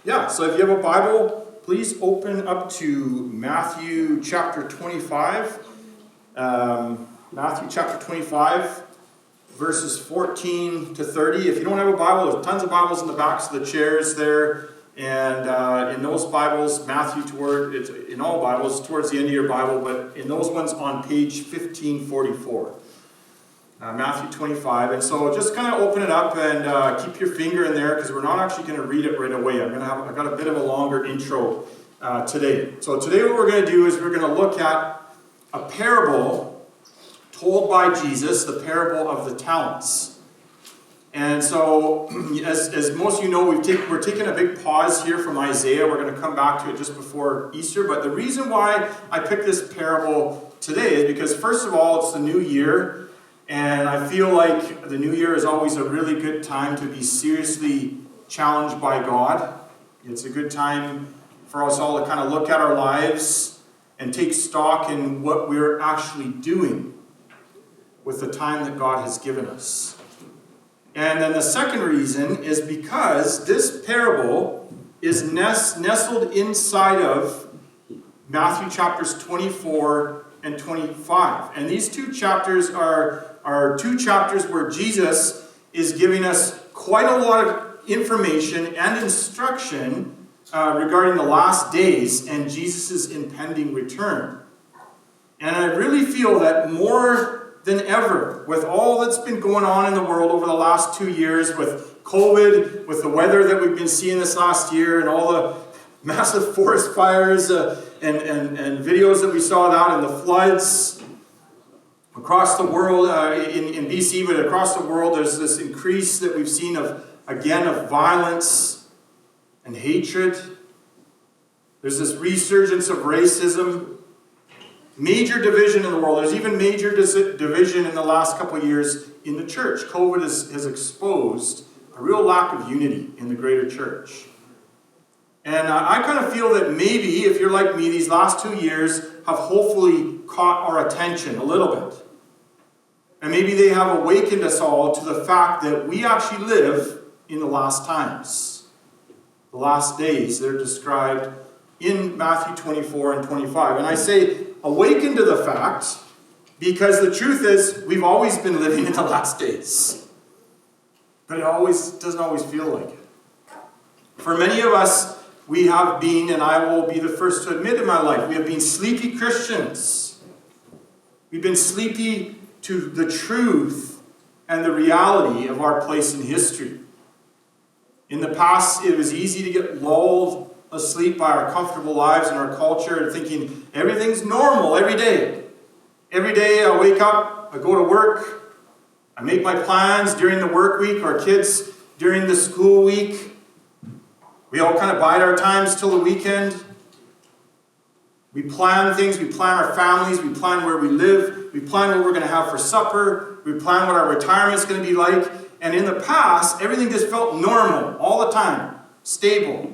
Yeah, so if you have a Bible, please open up to Matthew chapter 25. Matthew chapter 25, verses 14 to 30. If you don't have a Bible, there's tons of Bibles in the backs of the chairs there. And in those Bibles, it's in all Bibles, towards the end of your Bible, but in those ones on page 1544. Matthew 25. And so just kind of open it up and keep your finger in there, because we're not actually going to read it right away. I've got a bit of a longer intro today. So today what we're going to do is we're going to look at a parable told by Jesus, the parable of the talents. And so, as most of you know, we're taking a big pause here from Isaiah. We're going to come back to it just before Easter. But the reason why I picked this parable today is because, first of all, it's the new year. And I feel like the new year is always a really good time to be seriously challenged by God. It's a good time for us all to kind of look at our lives and take stock in what we're actually doing with the time that God has given us. And then the second reason is because this parable is nestled inside of Matthew chapters 24 and 25. And these two chapters are two chapters where Jesus is giving us quite a lot of information and instruction regarding the last days and Jesus' impending return. And I really feel that more than ever, with all that's been going on in the world over the last 2 years, with COVID, with the weather that we've been seeing this last year, and all the massive forest fires and videos that we saw out, and the floods across the world, in BC, but across the world, there's this increase that we've seen of violence and hatred. There's this resurgence of racism. Major division in the world. There's even major division in the last couple of years in the church. COVID has exposed a real lack of unity in the greater church. And I kind of feel that maybe, if you're like me, these last 2 years have hopefully caught our attention a little bit. And maybe they have awakened us all to the fact that we actually live in the last times. The last days, they're described in Matthew 24 and 25. And I say awaken to the fact because the truth is we've always been living in the last days. But it doesn't always feel like it. For many of us, we have been, and I will be the first to admit in my life, we have been sleepy Christians. We've been sleepy to the truth and the reality of our place in history. In the past, it was easy to get lulled asleep by our comfortable lives and our culture and thinking everything's normal every day. Every day I wake up, I go to work, I make my plans during the work week, our kids during the school week. We all kind of bide our times till the weekend. We plan things, we plan our families, we plan where we live, we plan what we're going to have for supper, we plan what our retirement's going to be like. And in the past, everything just felt normal all the time, stable.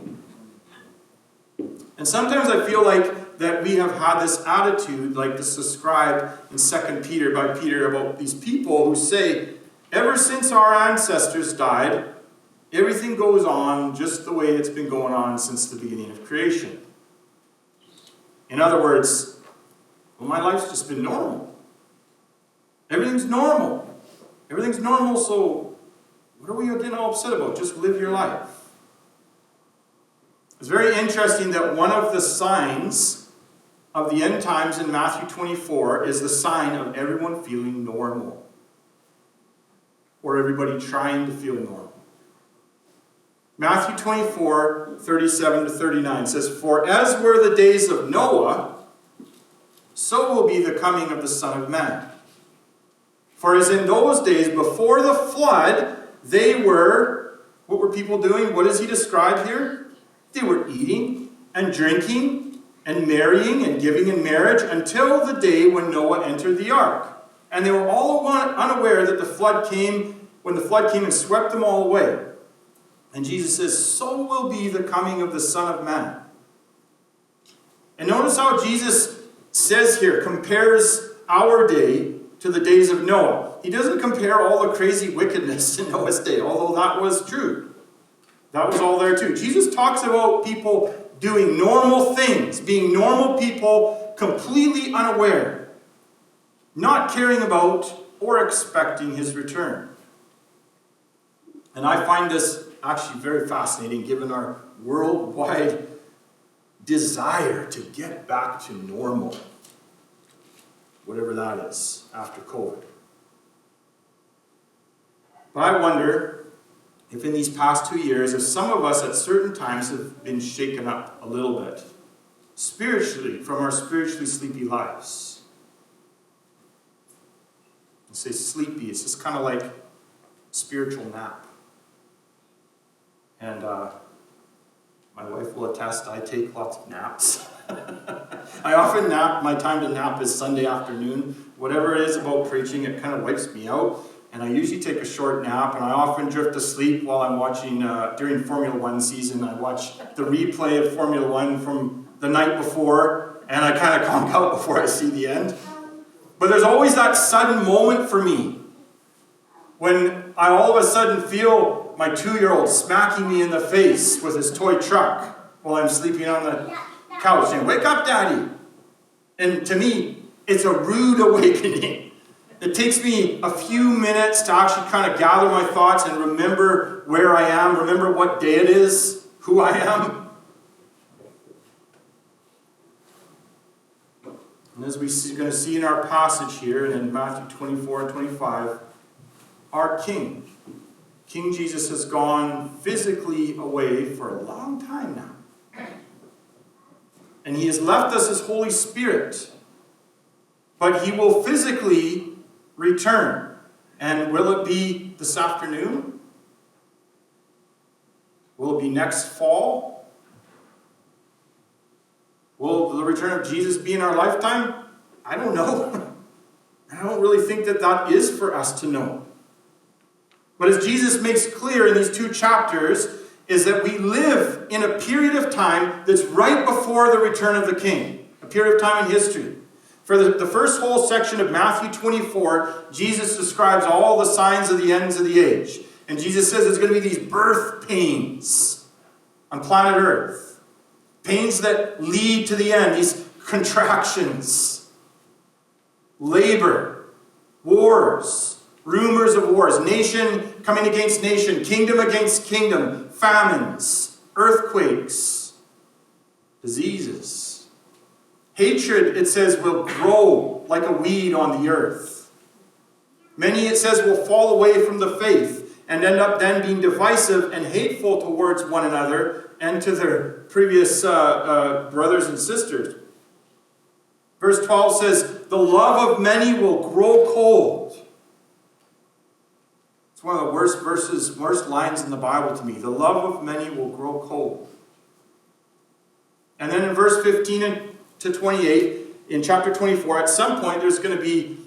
And sometimes I feel like that we have had this attitude, like this described in 2 Peter by Peter, about these people who say, ever since our ancestors died, everything goes on just the way it's been going on since the beginning of creation. In other words, well, my life's just been normal. Everything's normal. Everything's normal, so what are we getting all upset about? Just live your life. It's very interesting that one of the signs of the end times in Matthew 24 is the sign of everyone feeling normal. Or everybody trying to feel normal. Matthew 24, 37 to 39 says, "For as were the days of Noah, so will be the coming of the Son of Man. For as in those days before the flood, they were," what were people doing? What does he describe here? They were eating and drinking and marrying and giving in marriage until the day when Noah entered the ark. And they were all unaware that when the flood came and swept them all away. And Jesus says, so will be the coming of the Son of Man. And notice how Jesus says here, compares our day to the days of Noah. He doesn't compare all the crazy wickedness in Noah's day, although that was true. That was all there too. Jesus talks about people doing normal things, being normal people, completely unaware, not caring about or expecting his return. And I find this actually very fascinating given our worldwide desire to get back to normal, whatever that is, after COVID. But I wonder if in these past 2 years, if some of us at certain times have been shaken up a little bit, spiritually, from our spiritually sleepy lives. I say sleepy, it's just kind of like spiritual nap. And my wife will attest, I take lots of naps. I often nap, my time to nap is Sunday afternoon. Whatever it is about preaching, it kind of wipes me out. And I usually take a short nap, and I often drift asleep while I'm watching, during Formula One season, I watch the replay of Formula One from the night before, and I kind of conk out before I see the end. But there's always that sudden moment for me when I all of a sudden feel my 2-year-old smacking me in the face with his toy truck while I'm sleeping on the couch saying, "Wake up, Daddy!" And to me, it's a rude awakening. It takes me a few minutes to actually kind of gather my thoughts and remember where I am, remember what day it is, who I am. And as we're going to see in our passage here in Matthew 24 and 25, our King Jesus has gone physically away for a long time now. And he has left us his Holy Spirit. But he will physically return. And will it be this afternoon? Will it be next fall? Will the return of Jesus be in our lifetime? I don't know. I don't really think that is for us to know. But as Jesus makes clear in these 2 chapters, is that we live in a period of time that's right before the return of the King. A period of time in history. For the first whole section of Matthew 24, Jesus describes all the signs of the ends of the age. And Jesus says there's going to be these birth pains on planet Earth. Pains that lead to the end. These contractions. Labor. Wars. Rumors of wars. Nation coming against nation. Kingdom against kingdom. Famines. Earthquakes. Diseases. Hatred, it says, will grow like a weed on the earth. Many, it says, will fall away from the faith and end up then being divisive and hateful towards one another and to their previous brothers and sisters. Verse 12 says, the love of many will grow cold. It's one of the worst lines in the Bible to me. The love of many will grow cold. And then in verse 15 to 28, in chapter 24, at some point there's going to be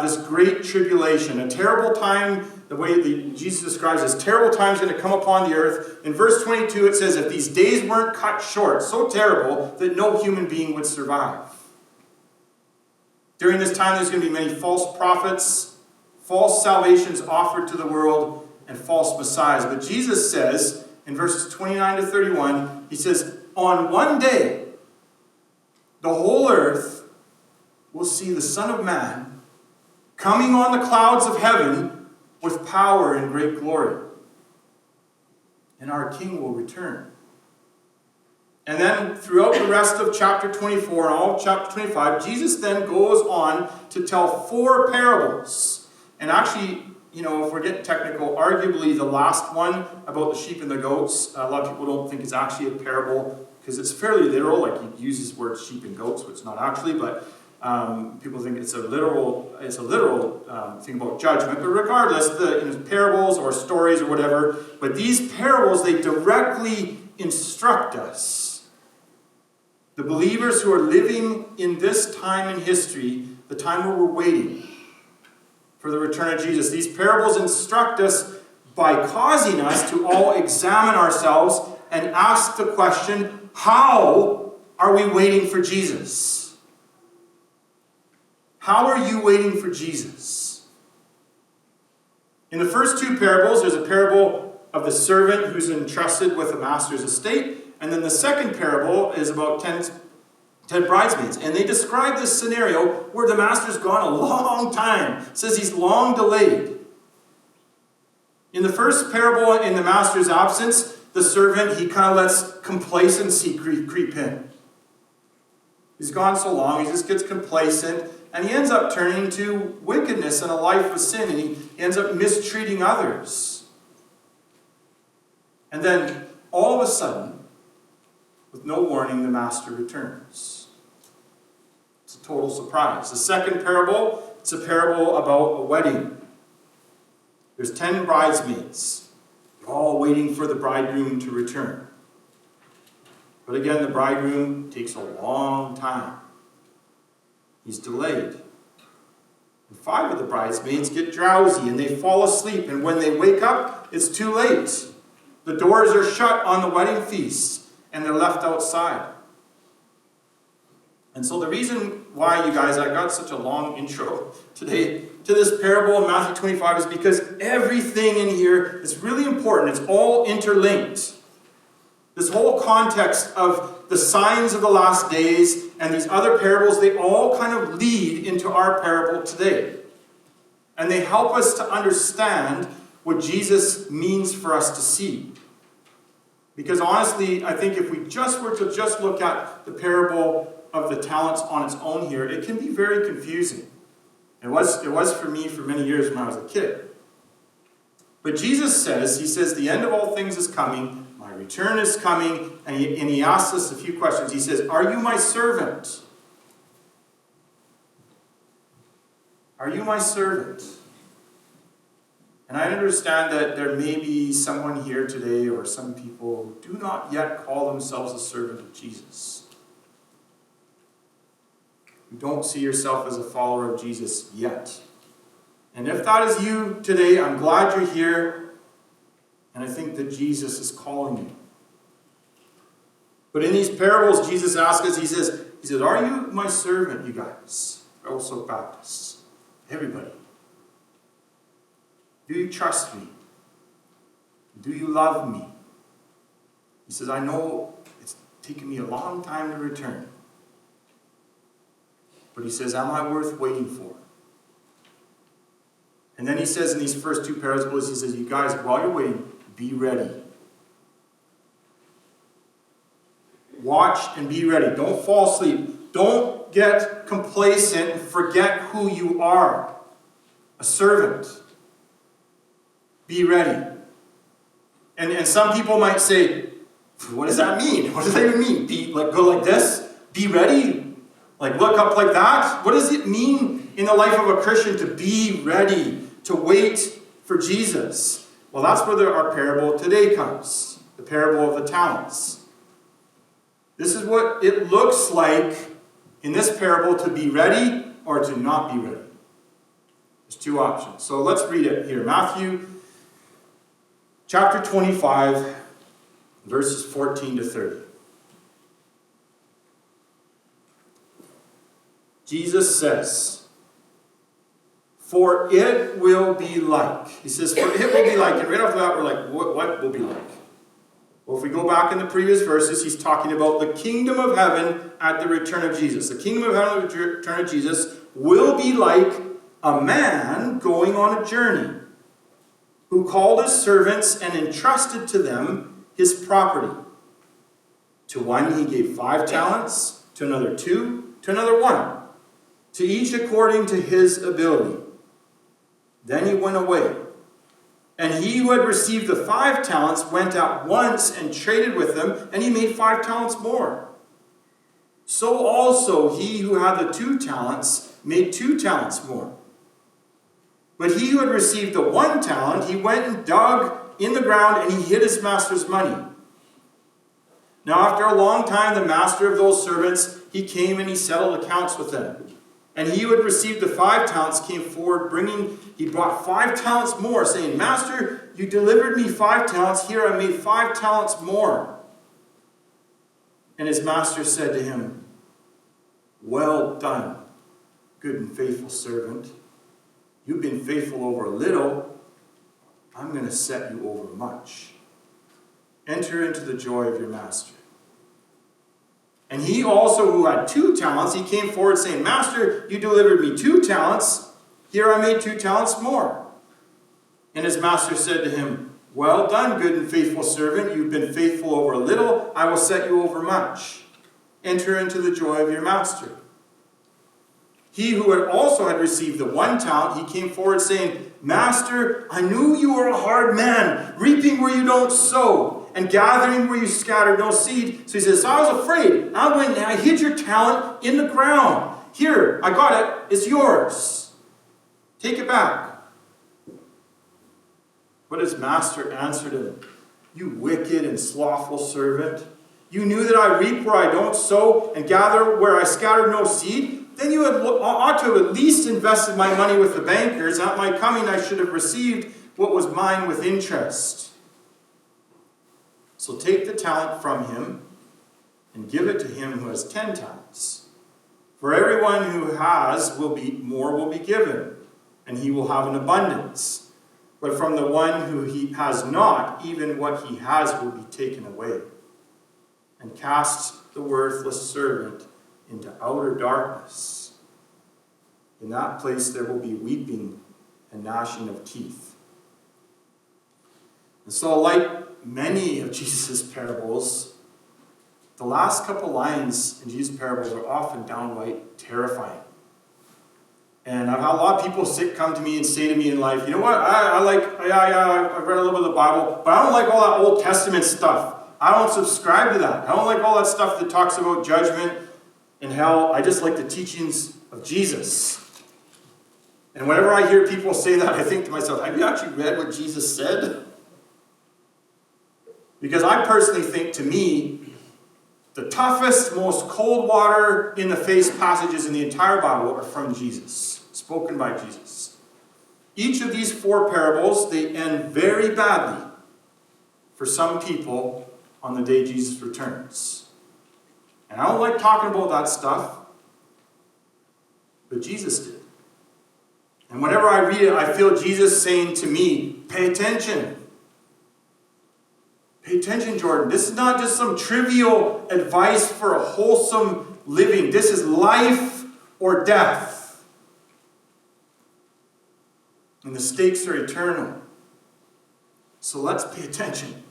this great tribulation, a terrible time, the way Jesus describes this terrible time is going to come upon the earth. In verse 22 it says, if these days weren't cut short, so terrible that no human being would survive. During this time there's going to be many false prophets, false salvations offered to the world, and false messiahs. But Jesus says, in verses 29 to 31, he says, on one day, the whole earth will see the Son of Man coming on the clouds of heaven with power and great glory. And our King will return. And then throughout the rest of chapter 24 and all of chapter 25, Jesus then goes on to tell 4 parables. And actually, if we're getting technical, arguably the last one about the sheep and the goats, a lot of people don't think it's actually a parable, because it's fairly literal, like he uses words sheep and goats, which it's not actually, but people think it's a literal thing about judgment. But regardless, parables or stories or whatever, but these parables, they directly instruct us. The believers who are living in this time in history, the time where we're waiting for the return of Jesus, these parables instruct us by causing us to all examine ourselves and ask the question, how are we waiting for Jesus? How are you waiting for Jesus? In the first 2 parables, there's a parable of the servant who's entrusted with a master's estate. And then the second parable is about 10 bridesmaids. And they describe this scenario where the master's gone a long time. It says he's long delayed. In the first parable, in the master's absence, the servant, he kind of lets complacency creep in. He's gone so long, he just gets complacent, and he ends up turning to wickedness and a life of sin, and he ends up mistreating others. And then, all of a sudden, with no warning, the master returns. It's a total surprise. The second parable, it's a parable about a wedding. There's 10 bridesmaids. They're all waiting for the bridegroom to return. But again, the bridegroom takes a long time. He's delayed. And 5 of the bridesmaids get drowsy and they fall asleep. And when they wake up, it's too late. The doors are shut on the wedding feast and they're left outside. And so the reason why, you guys, I got such a long intro today to this parable in Matthew 25 is because everything in here is really important. It's all interlinked. This whole context of the signs of the last days and these other parables, they all kind of lead into our parable today. And they help us to understand what Jesus means for us to see. Because honestly, I think if we just were to just look at the parable of the talents on its own here, it can be very confusing. It was for me for many years when I was a kid. But Jesus says, he says, the end of all things is coming, my return is coming, and he asks us a few questions. He says, are you my servant? Are you my servant? And I understand that there may be someone here today or some people who do not yet call themselves a servant of Jesus. You don't see yourself as a follower of Jesus yet. And if that is you today, I'm glad you're here. And I think that Jesus is calling you. But in these parables, Jesus asks us, he says, are you my servant, you guys? Also Baptists. Everybody. Do you trust me? Do you love me? He says, I know it's taken me a long time to return. But he says, am I worth waiting for? And then he says in these first 2 parables, he says, you guys, while you're waiting, be ready. Watch and be ready. Don't fall asleep. Don't get complacent and forget who you are. A servant. Be ready. And some people might say, what does that mean? What does that even mean? Go like this? Be ready? Like look up like that? What does it mean in the life of a Christian to be ready, to wait for Jesus? Well, that's where our parable today comes. The parable of the talents. This is what it looks like in this parable to be ready or to not be ready. There's 2 options. So let's read it here. Matthew chapter 25, verses 14 to 30. Jesus says, for it will be like. He says, for it will be like. And right off the bat, we're like, what will be like? Well, if we go back in the previous verses, he's talking about the kingdom of heaven at the return of Jesus. The kingdom of heaven at the return of Jesus will be like a man going on a journey who called his servants and entrusted to them his property. To one he gave 5 talents, to another 2, to another 1. To each according to his ability. Then he went away. And he who had received the 5 talents went at once and traded with them, and he made 5 talents more. So also he who had the 2 talents made 2 talents more. But he who had received the 1 talent, he went and dug in the ground, and he hid his master's money. Now after a long time, the master of those servants, he came and he settled accounts with them. And he who had received the 5 talents came forward, he brought 5 talents more, saying, Master, you delivered me 5 talents. Here I made 5 talents more. And his master said to him, well done, good and faithful servant. You've been faithful over a little. I'm going to set you over much. Enter into the joy of your master. And he also, who had 2 talents, he came forward saying, Master, you delivered me 2 talents. Here I made 2 talents more. And his master said to him, Well done, good and faithful servant. You've been faithful over a little. I will set you over much. Enter into the joy of your master. He who had received the 1 talent, he came forward saying, Master, I knew you were a hard man, reaping where you don't sow, and gathering where you scattered no seed. So he says, I was afraid. I went and I hid your talent in the ground. Here, I got it. It's yours. Take it back. But his master answered him, You wicked and slothful servant. You knew that I reap where I don't sow, and gather where I scattered no seed. Then you ought to have at least invested my money with the bankers. At my coming I should have received what was mine with interest. So take the talent from him and give it to him who has 10 talents. For everyone who has will be given, and he will have an abundance. But from the one who he has not, even what he has will be taken away. And cast the worthless servant into outer darkness. In that place there will be weeping and gnashing of teeth. And so, like many of Jesus' parables, the last couple lines in Jesus' parables are often downright terrifying. And I've had a lot of people come to me and say to me in life, you know what, I've read a little bit of the Bible, but I don't like all that Old Testament stuff. I don't subscribe to that. I don't like all that stuff that talks about judgment and hell. I just like the teachings of Jesus. And whenever I hear people say that, I think to myself, have you actually read what Jesus said? Because I personally think, to me, the toughest, most cold water in the face passages in the entire Bible are from Jesus, spoken by Jesus. Each of these 4 parables, they end very badly for some people on the day Jesus returns. And I don't like talking about that stuff, but Jesus did. And whenever I read it, I feel Jesus saying to me, pay attention. Pay attention, Jordan. This is not just some trivial advice for a wholesome living. This is life or death. And the stakes are eternal. So let's pay attention.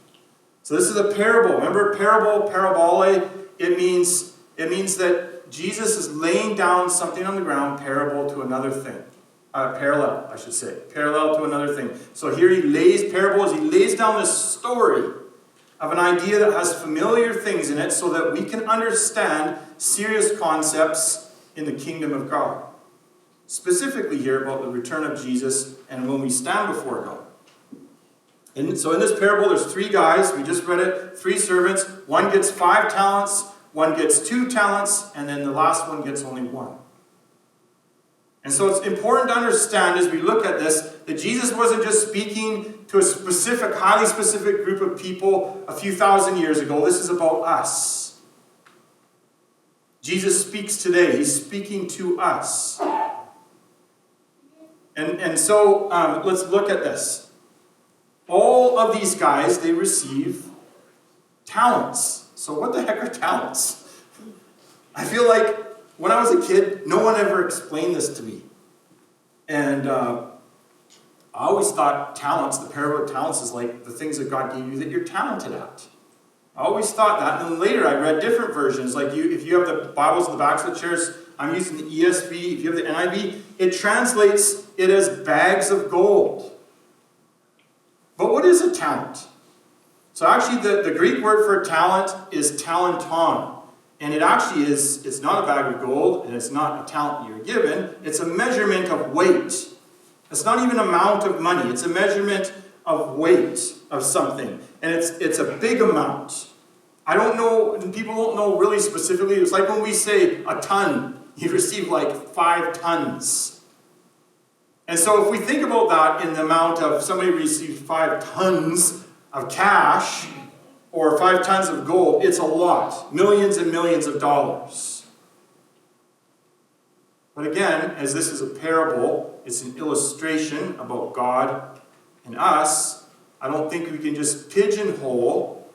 So this is a parable. Remember parable, parabole? It means that Jesus is laying down something on the ground, parable to another thing. Parallel, I should say. Parallel to another thing. So here he lays down this story of an idea that has familiar things in it so that we can understand serious concepts in the kingdom of God. Specifically here about the return of Jesus and when we stand before God. And so in this parable, there's 3 guys. We just read it. 3 servants. One gets 5 talents. One gets 2 talents. And then the last one gets only 1. And so it's important to understand as we look at this that Jesus wasn't just speaking to a specific, highly specific group of people a few thousand years ago. This is about us. Jesus speaks today. He's speaking to us. And so let's look at this. All of these guys, they receive talents. So what the heck are talents? I feel like when I was a kid, no one ever explained this to me. And I always thought talents, the parable of talents, is like the things that God gave you that you're talented at. I always thought that. And then later I read different versions. Like if you have the Bibles in the backs of the chairs, I'm using the ESV. If you have the NIV, it translates it as bags of gold. But what is a talent? So actually the Greek word for talent is talenton. And it actually is, it's not a bag of gold, and it's not a talent you're given. It's a measurement of weight. It's not even an amount of money. It's a measurement of weight of something. And it's a big amount. I don't know, and people don't know really specifically. It's like when we say a ton, you receive like 5 tons. And so if we think about that in the amount of somebody received 5 tons of cash or 5 tons of gold, it's a lot. Millions and millions of dollars. But again, as this is a parable, it's an illustration about God And us, I don't think we can just pigeonhole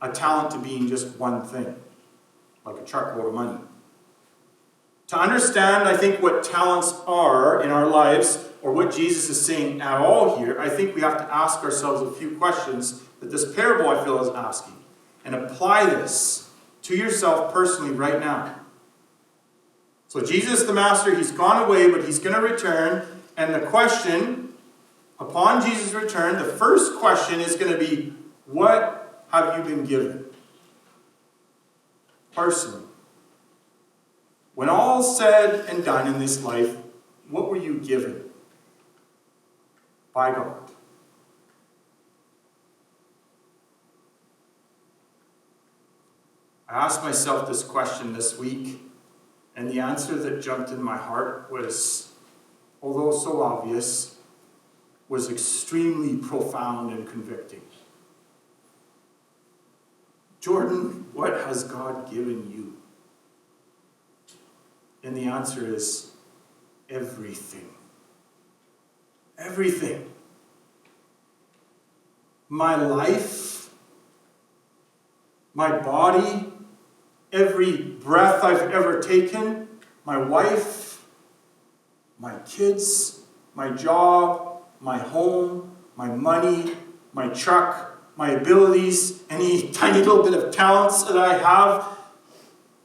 a talent to being just one thing, like a truckload of money. To understand, I think, what talents are in our lives, or what Jesus is saying at all here, I think we have to ask ourselves a few questions that this parable, I feel, is asking. And apply this to yourself personally right now. So Jesus, the Master, he's gone away, but he's going to return. And the question, upon Jesus' return, the first question is going to be, what have you been given? Personally. When all's said and done in this life, what were you given by God? I asked myself this question this week, and the answer that jumped in my heart was, although so obvious, was extremely profound and convicting. Jordan, what has God given you? And the answer is everything. Everything. My life, my body, every breath I've ever taken, my wife, my kids, my job, my home, my money, my truck, my abilities, any tiny little bit of talents that I have,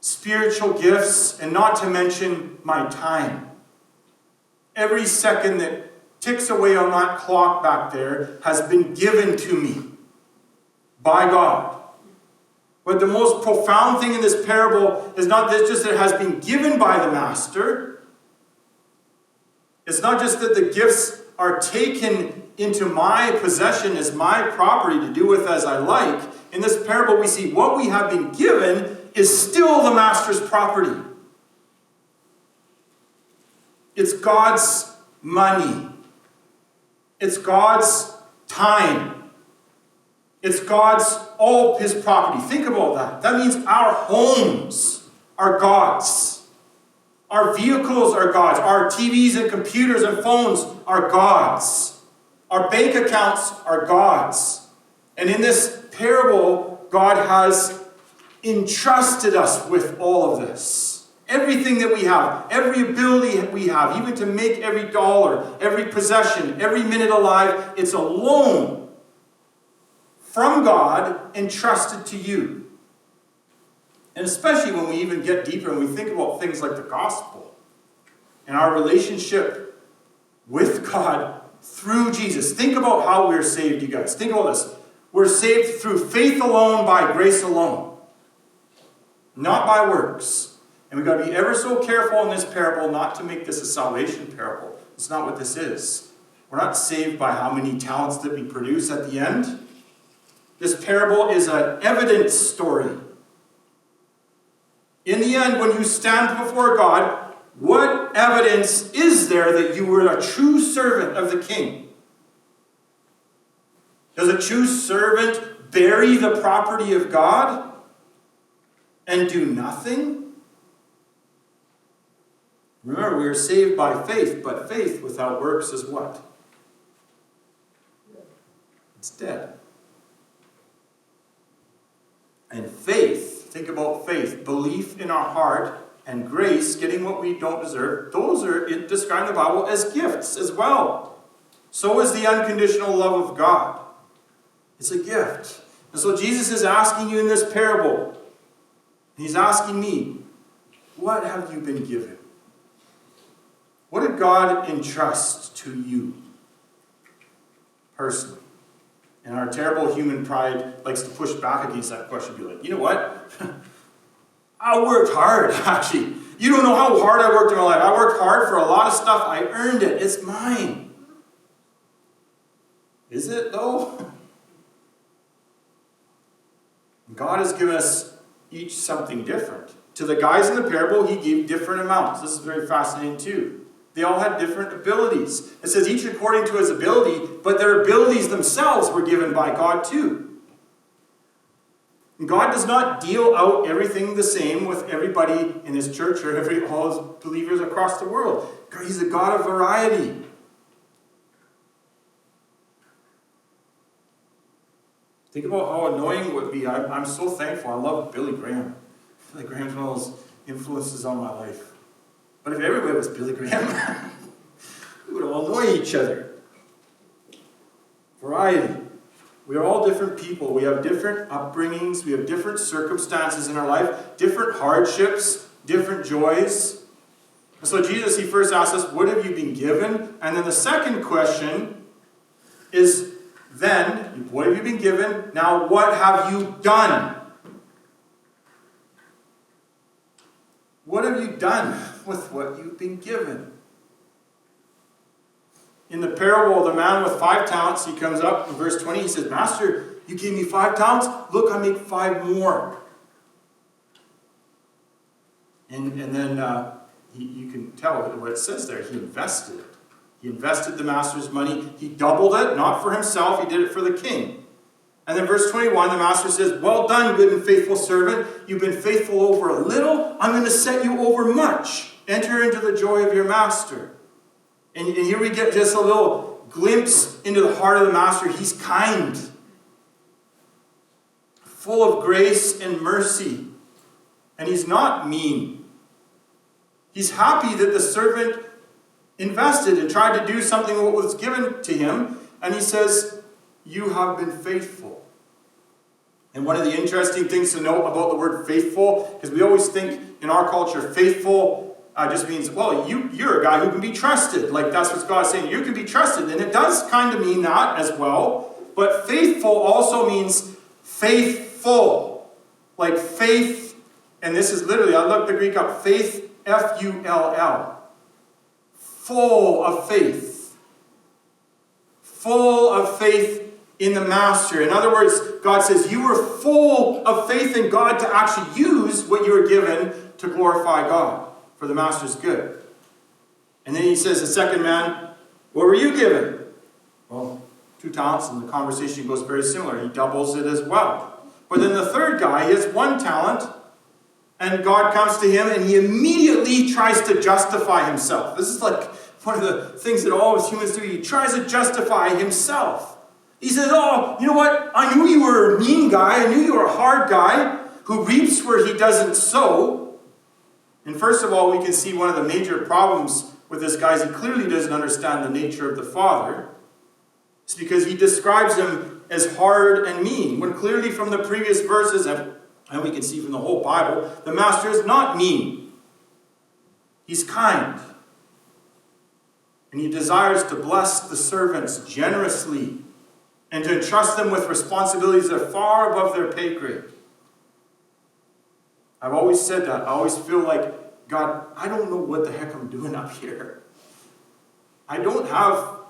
spiritual gifts, and not to mention my time. Every second that ticks away on that clock back there has been given to me by God. But the most profound thing in this parable is not just that it has been given by the Master. It's not just that the gifts are taken into my possession as my property to do with as I like. In this parable we see what we have been given is still the Master's property. It's God's money. It's God's time. It's God's, all his property. Think about that. That means our homes are God's. Our vehicles are God's. Our TVs and computers and phones are God's. Our bank accounts are God's. And in this parable, God has entrusted us with all of this. Everything that we have, every ability we have, even to make every dollar, every possession, every minute alive, it's a loan from God entrusted to you. And especially when we even get deeper and we think about things like the gospel and our relationship with God through Jesus. Think about how we're saved, you guys. Think about this. We're saved through faith alone, by grace alone. Not by works. And we've got to be ever so careful in this parable not to make this a salvation parable. It's not what this is. We're not saved by how many talents that we produce at the end. This parable is an evidence story. In the end, when you stand before God, what evidence is there that you were a true servant of the King? Does a true servant bury the property of God and do nothing? Remember, we are saved by faith, but faith without works is what? It's dead. And faith, think about faith, belief in our heart, and grace, getting what we don't deserve, those are described in the Bible as gifts as well. So is the unconditional love of God. It's a gift. And so Jesus is asking you in this parable, he's asking me, what have you been given? What did God entrust to you personally? And our terrible human pride likes to push back against that question. Be like, you know what? I worked hard, actually. You don't know how hard I worked in my life. I worked hard for a lot of stuff. I earned it. It's mine. Is it, though? God has given us each something different. To the guys in the parable, he gave different amounts. This is very fascinating, too. They all had different abilities. It says each according to his ability, but their abilities themselves were given by God too. And God does not deal out everything the same with everybody in his church or all his believers across the world. He's a God of variety. Think about how annoying it would be. I'm so thankful. I love Billy Graham. Billy Graham's one of those influences on my life. But if everybody was Billy Graham, we would all annoy each other. Variety. We are all different people. We have different upbringings. We have different circumstances in our life, different hardships, different joys. And so Jesus, he first asks us, what have you been given? And then the second question is, then, what have you been given? Now, what have you done? What have you done with what you've been given? In the parable of the man with 5 talents, he comes up in verse 20, he says, Master, you gave me 5 talents? Look, I make 5 more. And then you can tell what it says there. He invested it. He invested the master's money. He doubled it, not for himself. He did it for the king. And then verse 21, the master says, well done, good and faithful servant. You've been faithful over a little. I'm going to set you over much. Enter into the joy of your master. And here we get just a little glimpse into the heart of the master. He's kind, full of grace and mercy. And he's not mean. He's happy that the servant invested and tried to do something what was given to him. And he says, you have been faithful. And one of the interesting things to note about the word faithful, because we always think in our culture, faithful just means, well, you're a guy who can be trusted. Like that's what God's saying. You can be trusted. And it does kind of mean that as well. But faithful also means faithful. Like faith, and this is literally, I looked the Greek up, faith, F-U-L-L. Full of faith. Full of faith in the master. In other words, God says you were full of faith in God to actually use what you were given to glorify God for the master's good. And then he says, the second man, what were you given? Well, 2 talents, and the conversation goes very similar. He doubles it as well. But then the third guy, he has 1 talent, and God comes to him, and he immediately tries to justify himself. This is like one of the things that all us humans do. He tries to justify himself. He says, oh, you know what? I knew you were a mean guy. I knew you were a hard guy who reaps where he doesn't sow. And first of all, we can see one of the major problems with this guy is he clearly doesn't understand the nature of the Father. It's because he describes him as hard and mean, when clearly from the previous verses, and we can see from the whole Bible, the master is not mean. He's kind. And he desires to bless the servants generously and to entrust them with responsibilities that are far above their pay grade. I've always said that. I always feel like, God, I don't know what the heck I'm doing up here. I don't know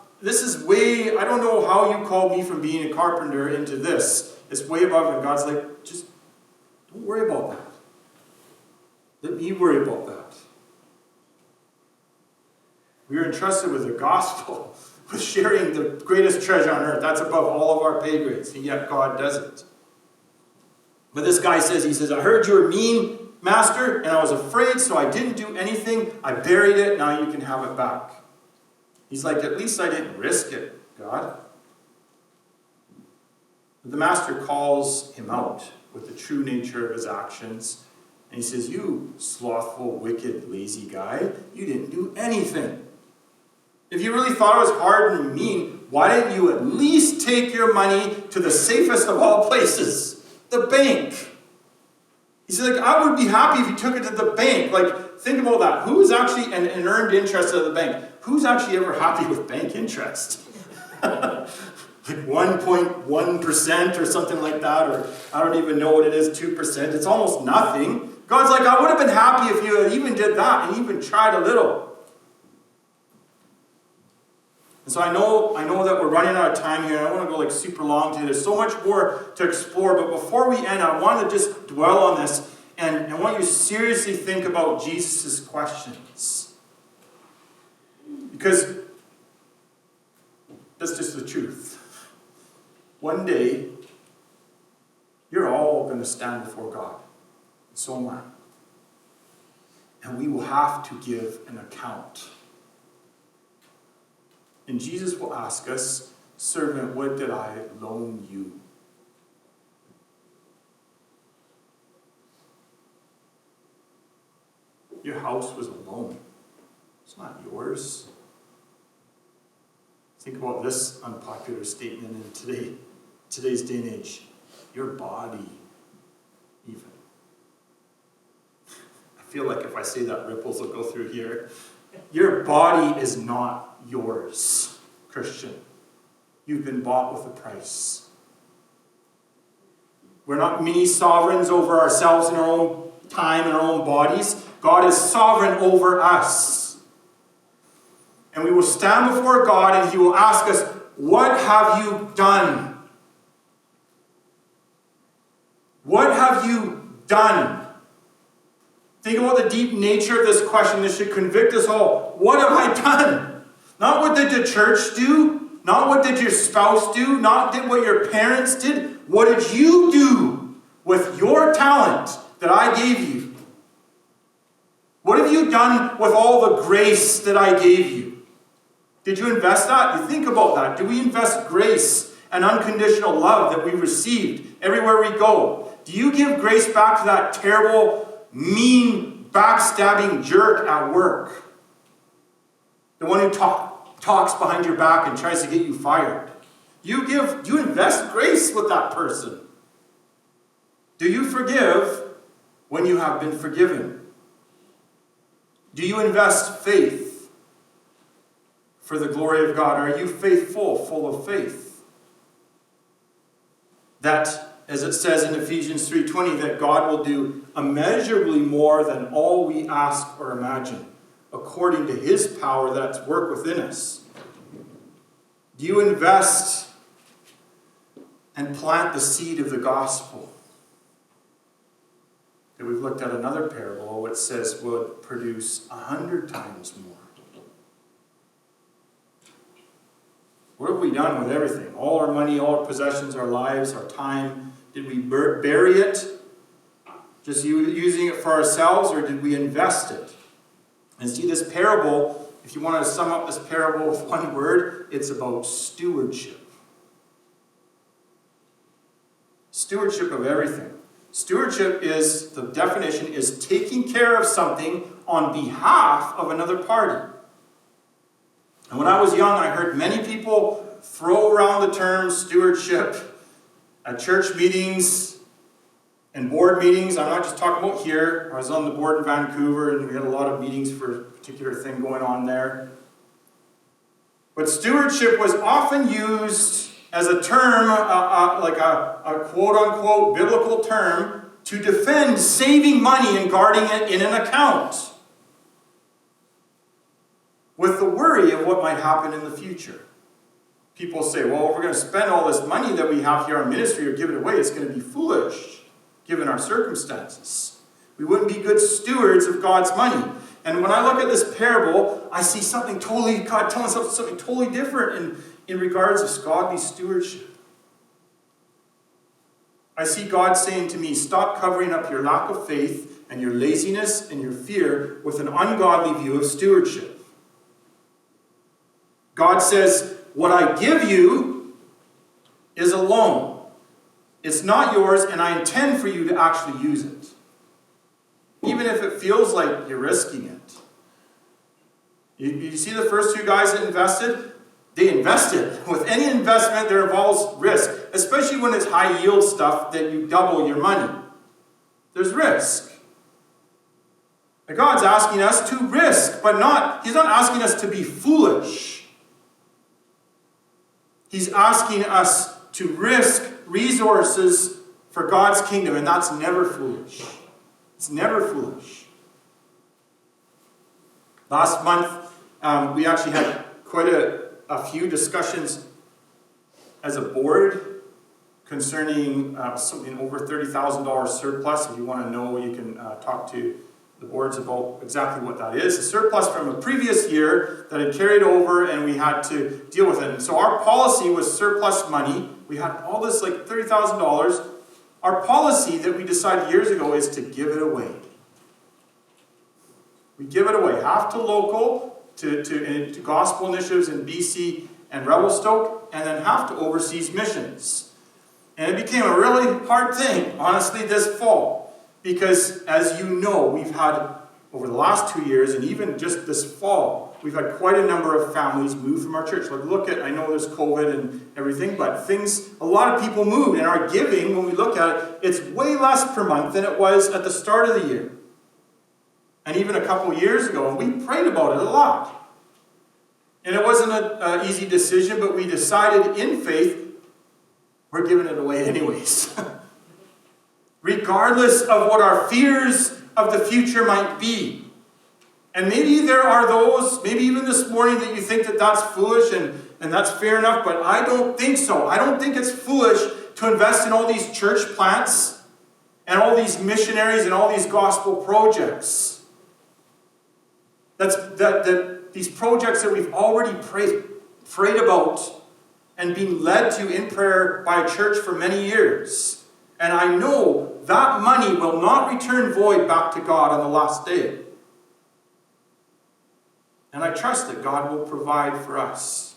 how you called me from being a carpenter into this. It's way above, and God's like, just don't worry about that. Let me worry about that. We are entrusted with the gospel, with sharing the greatest treasure on earth. That's above all of our pay grades, and yet God doesn't. But this guy says, I heard you were mean, master, and I was afraid, so I didn't do anything. I buried it, now you can have it back. He's like, at least I didn't risk it, God. But the master calls him out with the true nature of his actions. And he says, you slothful, wicked, lazy guy, you didn't do anything. If you really thought it was hard and mean, why didn't you at least take your money to the safest of all places, the bank? He said, I would be happy if you took it to the bank. Think about that. Who's actually an earned interest at the bank? Who's actually ever happy with bank interest? 1.1% or something like that, or I don't even know what it is, 2%. It's almost nothing. God's like, I would have been happy if you even did that and even tried a little. And so I know that we're running out of time here. I don't want to go super long today. There's so much more to explore. But before we end, I want to just dwell on this. And I want you to seriously think about Jesus' questions. Because that's just the truth. One day, you're all going to stand before God. And so am I. And we will have to give an account. And Jesus will ask us, servant, what did I loan you? your house was alone. It's not yours. Think about this unpopular statement in today's day and age. Your body, even. I feel like if I say that, ripples will go through here. Your body is not yours, Christian. You've been bought with a price. We're not mini sovereigns over ourselves in our own time and our own bodies. God is sovereign over us. And we will stand before God and He will ask us, what have you done? What have you done? Think about the deep nature of this question. This should convict us all. What have I done? Not what did the church do? Not what did your spouse do? Not what your parents did. What did you do with your talent that I gave you? What have you done with all the grace that I gave you? Did you invest that? You think about that. Do we invest grace and unconditional love that we received everywhere we go? Do you give grace back to that terrible, mean, backstabbing jerk at work? The one who talks behind your back and tries to get you fired. Do you invest grace with that person? Do you forgive when you have been forgiven? Do you invest faith for the glory of God? Are you faithful, full of faith? That, as it says in Ephesians 3:20, that God will do immeasurably more than all we ask or imagine, according to His power that's work within us. Do you invest and plant the seed of the gospel? And we've looked at another parable which says will produce 100 times more. What have we done with everything? All our money, all our possessions, our lives, our time. Did we bury it, just using it for ourselves, or did we invest it? And see, this parable, if you want to sum up this parable with one word, it's about stewardship. Stewardship of everything. Stewardship is, the definition is taking care of something on behalf of another party. And when I was young, I heard many people throw around the term stewardship at church meetings and board meetings. I'm not just talking about here. I was on the board in Vancouver and we had a lot of meetings for a particular thing going on there. But stewardship was often used as a term, like a quote-unquote biblical term, to defend saving money and guarding it in an account, with the worry of what might happen in the future. People say, well, if we're going to spend all this money that we have here on ministry or give it away, it's going to be foolish, given our circumstances. We wouldn't be good stewards of God's money. And when I look at this parable, I see God telling us something totally different in regards to godly stewardship. I see God saying to me, stop covering up your lack of faith and your laziness and your fear with an ungodly view of stewardship. God says, what I give you is a loan. It's not yours, and I intend for you to actually use it. Even if it feels like you're risking it. You see the first two guys that invested? They invested. With any investment, there involves risk. Especially when it's high yield stuff that you double your money. There's risk. And God's asking us to risk, but He's not asking us to be foolish. He's asking us to risk resources for God's kingdom, and that's never foolish. It's never foolish. Last month, we actually had quite a few discussions as a board concerning something over $30,000 surplus. If you want to know, you can talk to the boards about exactly what that is. A surplus from a previous year that had carried over and we had to deal with it. And so our policy was surplus money. We had all this like $30,000. Our policy that we decided years ago is to give it away. We give it away. Half to local, to gospel initiatives in BC and Revelstoke, and then half to overseas missions. And it became a really hard thing, honestly, this fall. Because, as you know, we've had over the last 2 years, and even just this fall, we've had quite a number of families move from our church. Like, look at, I know there's COVID and everything, but a lot of people moved, and our giving, when we look at it, it's way less per month than it was at the start of the year. And even a couple years ago, and we prayed about it a lot. And it wasn't an easy decision, but we decided in faith, we're giving it away anyways. Regardless of what our fears of the future might be. And maybe there are those, maybe even this morning, that you think that that's foolish and that's fair enough, but I don't think so. I don't think it's foolish to invest in all these church plants and all these missionaries and all these gospel projects. These projects that we've already prayed about and been led to in prayer by a church for many years. And I know that money will not return void back to God on the last day. And I trust that God will provide for us.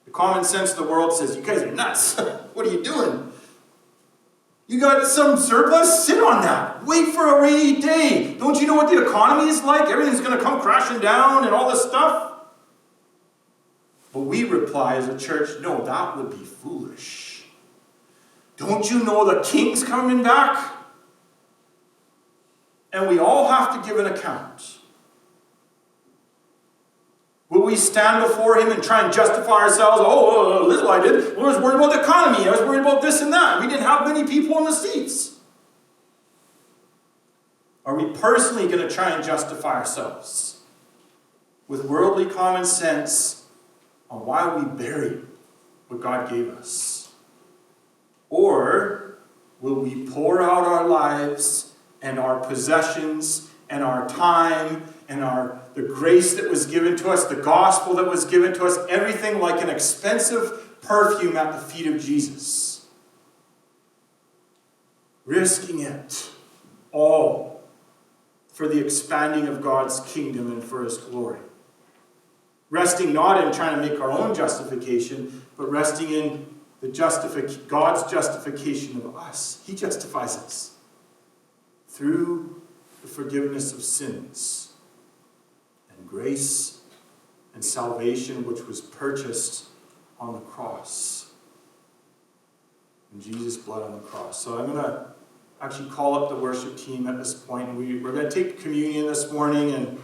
The common sense of the world says, you guys are nuts. What are you doing? You got some surplus? Sit on that. Wait for a rainy day. Don't you know what the economy is like? Everything's going to come crashing down and all this stuff. But we reply as a church, no, that would be foolish. Don't you know the king's coming back? And we all have to give an account. Will we stand before him and try and justify ourselves? Oh, little I did. I was worried about the economy. I was worried about this and that. We didn't have many people in the seats. Are we personally going to try and justify ourselves with worldly common sense on why we buried what God gave us? Or will we pour out our lives and our possessions and our time and the grace that was given to us, the gospel that was given to us, everything like an expensive perfume at the feet of Jesus? Risking it all for the expanding of God's kingdom and for his glory. Resting not in trying to make our own justification, but resting in God's justification of us. He justifies us through the forgiveness of sins and grace and salvation, which was purchased on the cross. In Jesus' blood on the cross. So I'm going to actually call up the worship team at this point. We're going to take communion this morning, and